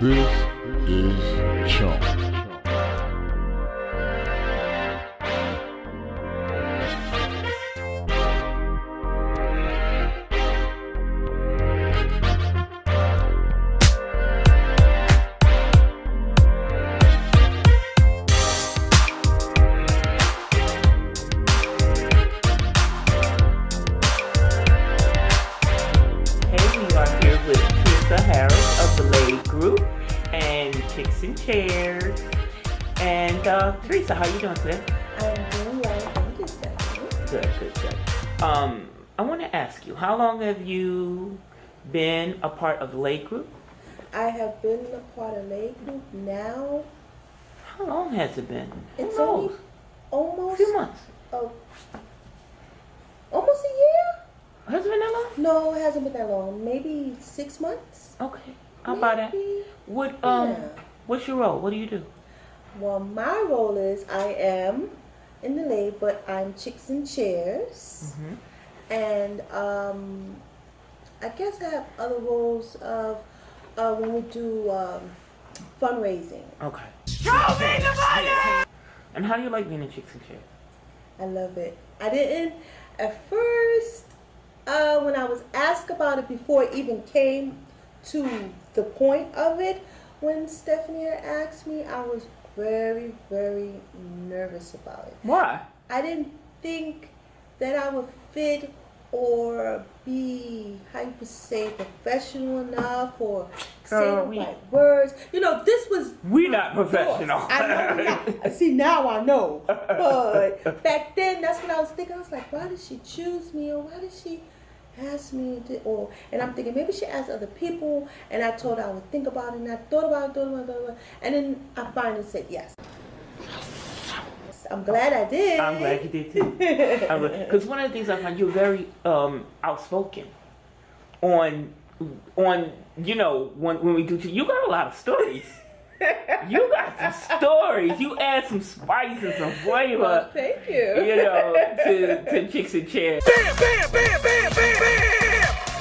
This is Chunk. Chairs and Trisa, how you doing today? I'm doing well, thank you, Stephanie. Good. I want to ask you, how long have you been a part of the lay group? I have been a part of lay group now. How long has it been? It's only almost a few months. Oh, almost a year? Has it been that long? No, it hasn't been that long. Maybe 6 months. Okay, I'll buy that. What's your role? What do you do? Well, my role is I am in the lay, but I'm chicks and chairs. Mm-hmm. And I guess I have other roles of when we do fundraising. Okay. Show me the money! And how do you like being in chicks and chairs? I love it. I didn't at first when I was asked about it before it even came to the point of it. When Stephanie asked me, I was very, very nervous about it. Why? I didn't think that I would fit or be, how you could say, professional enough or say the right words. You know, this was... We're not professional. I know not. See, now I know. But back then, that's what I was thinking. I was like, why did she choose me? Or why did she ask me and I'm thinking maybe she asked other people, and I told her I would think about it, and I thought about it, and then I finally said yes. I'm glad I did. I'm glad you did too. Because one of the things I find, you're very outspoken on you know, when we do, you got a lot of stories. You got some stories. You add some spice and some flavor. Well, thank you. You know, to chicks and chairs. Bam, bam, bam, bam, bam,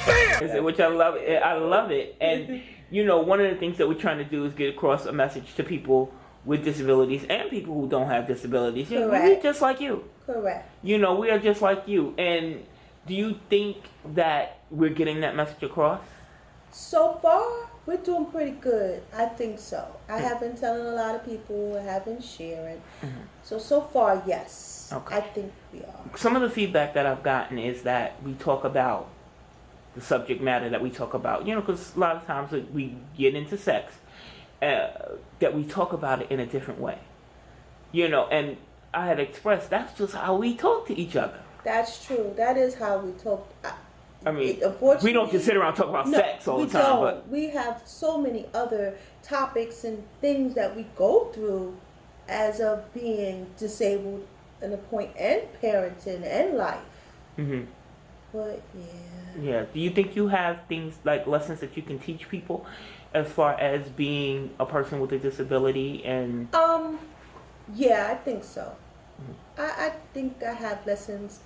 bam, bam. Which I love. I love it. And you know, one of the things that we're trying to do is get across a message to people with disabilities and people who don't have disabilities. Correct. We're just like you. Correct. You know, we are just like you. And do you think that we're getting that message across? So far, we're doing pretty good. I think so. I have been telling a lot of people. I have been sharing. Mm-hmm. So far, yes. Okay. I think we are. Some of the feedback that I've gotten is that we talk about the subject matter that we talk about. You know, because a lot of times we get into sex, that we talk about it in a different way. You know, and I had expressed that's just how we talk to each other. That's true. That is how we talk. I mean, unfortunately, we don't just sit around and talk about sex all the time. Don't. But we have so many other topics and things that we go through as of being disabled in a point and parenting and life. Mm-hmm. But yeah. Yeah. Do you think you have things like lessons that you can teach people as far as being a person with a disability and? Yeah, I think so. Mm-hmm. I think I have lessons.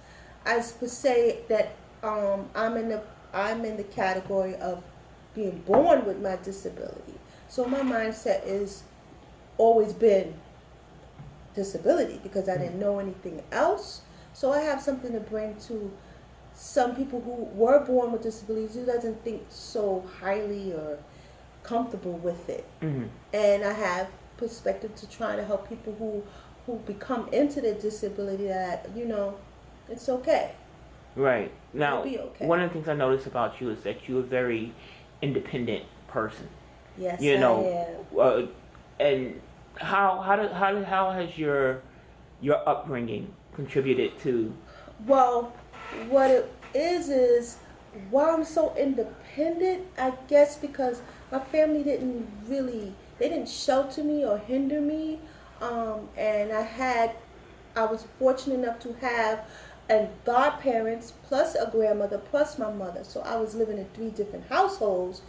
I would say that. I'm in the category of being born with my disability. So my mindset is always been disability because I didn't know anything else. So I have something to bring to some people who were born with disabilities who doesn't think so highly or comfortable with it. Mm-hmm. And I have perspective to try to help people who become into their disability that, you know, it's okay. Right. Now, okay. One of the things I noticed about you is that you're a very independent person. Yes, you know, I am. And how has your upbringing contributed to? Well, what it is why I'm so independent, I guess because my family didn't shelter me or hinder me, and I was fortunate enough to have and godparents plus a grandmother plus my mother. So I was living in 3 different households,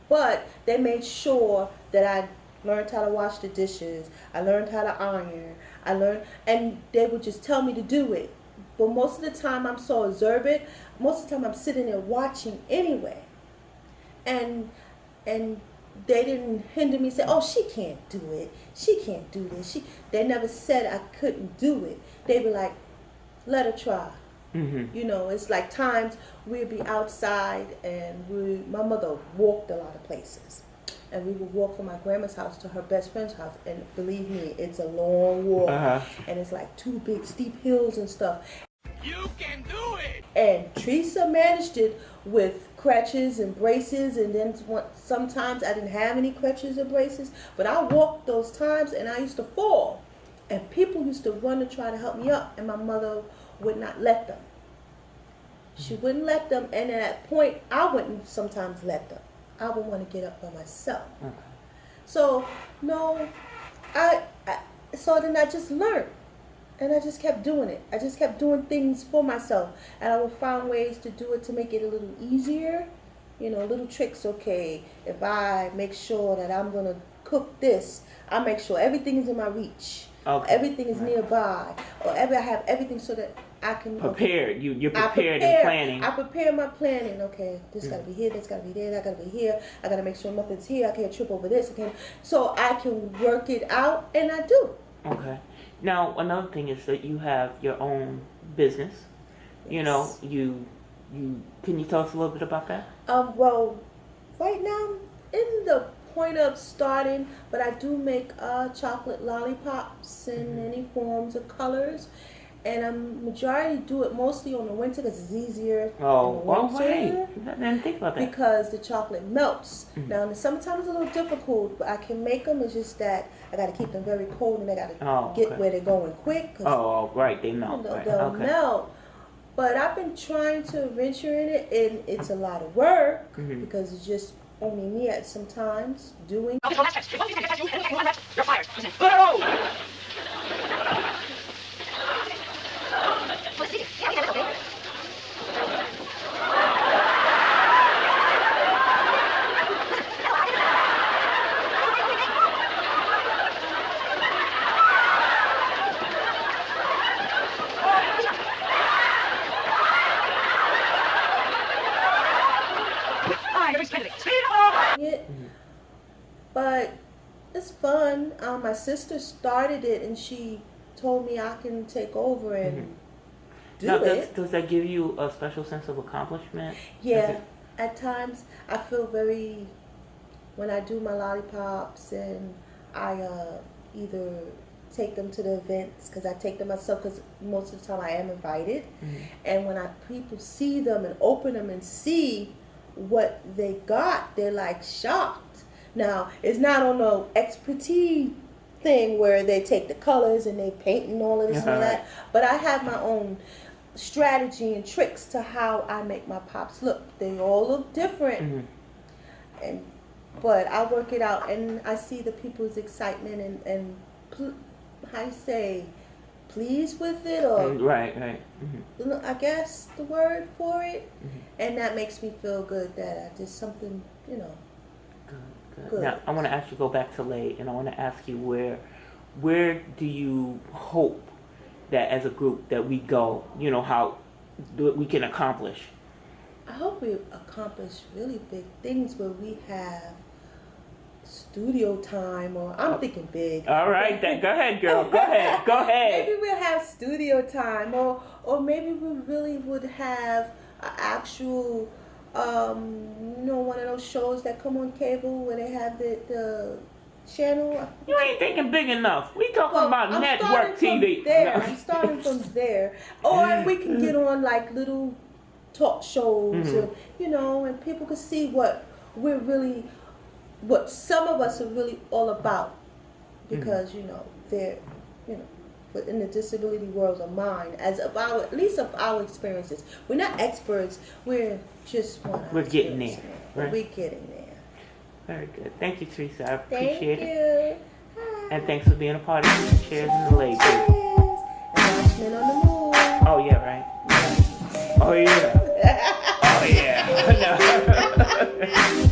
but they made sure that I learned how to wash the dishes. I learned how to iron. And they would just tell me to do it. But most of the time I'm so observant. Most of the time I'm sitting there watching anyway. And they didn't hinder me, say, oh, she can't do it. She can't do this. They never said I couldn't do it. They were like, let her try. Mm-hmm. You know, it's like times we'd be outside and my mother walked a lot of places. And we would walk from my grandma's house to her best friend's house. And believe me, it's a long walk. And it's like 2 big steep hills and stuff. You can do it! And Trisa managed it with crutches and braces. And then sometimes I didn't have any crutches or braces. But I walked those times and I used to fall. And people used to run to try to help me up. And my mother would not let them. She wouldn't let them. And at that point, I wouldn't sometimes let them. I would want to get up by myself. Okay. So, no, so then I just learned. And I just kept doing it. I just kept doing things for myself. And I would find ways to do it to make it a little easier. You know, little tricks. Okay, if I make sure that I'm going to cook this, I make sure everything is in my reach. Okay. Everything is nearby. Or I have everything so that I can... Prepared. You're prepared in planning. I prepare my planning. Okay, this got to be here, this got to be there, that got to be here. I got to make sure nothing's here. I can't trip over this. So I can work it out, and I do. Okay. Now, another thing is that you have your own business. Yes. You know, you can you tell us a little bit about that? Well, right now, in the point of starting, but I do make chocolate lollipops in any forms of colors. And I majority do it mostly on the winter because it's easier. Oh, in the well, winter. wait. I didn't think about that. Because the chocolate melts. Now, sometimes it's a little difficult, but I can make them. It's just that I got to keep them very cold and they got to get where they're going quick. Right. They melt. They'll melt. But I've been trying to venture in it, and it's a lot of work because it's just only me at sometimes doing. Okay, so that's it. If you can you, and one left, you're fired. Oh! But it's fun. My sister started it, and she told me I can take over and do it. Does that give you a special sense of accomplishment? Yeah. At times, I feel very, when I do my lollipops and I either take them to the events, because I take them myself, because most of the time I am invited. And when people see them and open them and see what they got, they're like shocked. Now, it's not on no expertise thing where they take the colors and they paint and all of this and that, but I have my own strategy and tricks to how I make my pops look. They all look different, but I work it out, and I see the people's excitement and how you say, pleased with it, or right. I guess the word for it, and that makes me feel good that I did something, you know. Good. Now, I want to actually go back to Lay, and I want to ask you where do you hope that as a group that we go, you know, how we can accomplish? I hope we accomplish really big things where we have studio time, or I'm thinking big. All right, then go ahead, girl. Go ahead. Maybe we'll have studio time, or maybe we really would have an actual, you know, one of those shows that come on cable where they have the channel. You ain't thinking big enough. We talking about network TV. I'm starting from there. Or we can get on like little talk shows, and, you know, and people can see what some of us are really all about, because you know they're, you know, but in the disability world of mine, at least of our experiences. We're not experts. We're just We're getting there. Right? We're getting there. Very good. Thank you, Trisa. I appreciate Thank it. you. Hi. And thanks for being a part of the Chairs in the Lay. Cheers. And Watchmen on the Moon. Oh yeah, right. Oh yeah. Oh yeah.